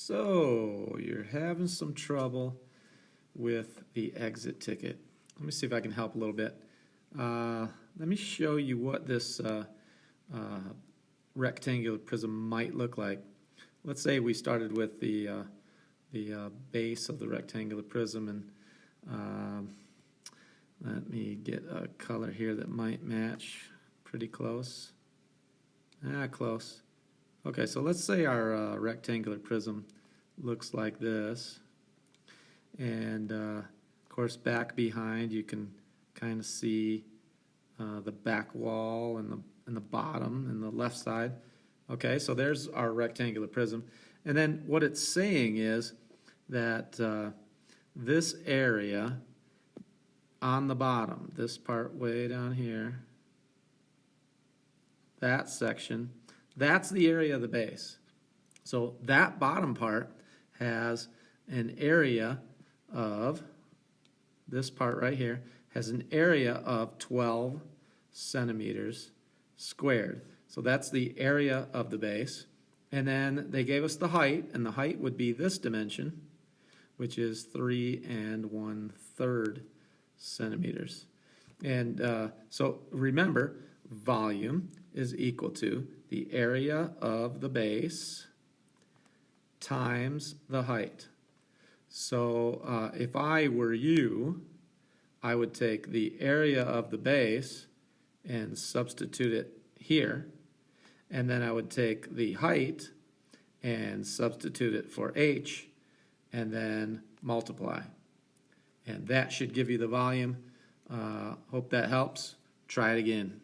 So, you're having some trouble with the exit ticket. Let me see if I can help a little bit. Let me show you what this rectangular prism might look like. Let's say we started with the base of the rectangular prism, and let me get a color here that might match pretty close. Close. Okay, so let's say our rectangular prism looks like this, and of course back behind you can kind of see the back wall and the bottom and the left side. Okay, so there's our rectangular prism, and then what it's saying is that this area on the bottom, this part way down here, that section, that's the area of the base. So that bottom part has an area of, this part right here, has an area of 12 centimeters squared. So that's the area of the base. And then they gave us the height, and the height would be this dimension, which is 3 1/3 centimeters. And so remember, volume is equal to the area of the base times the height. So if I were you, I would take the area of the base and substitute it here, and then I would take the height and substitute it for h, and then multiply. And that should give you the volume. Hope that helps. Try it again.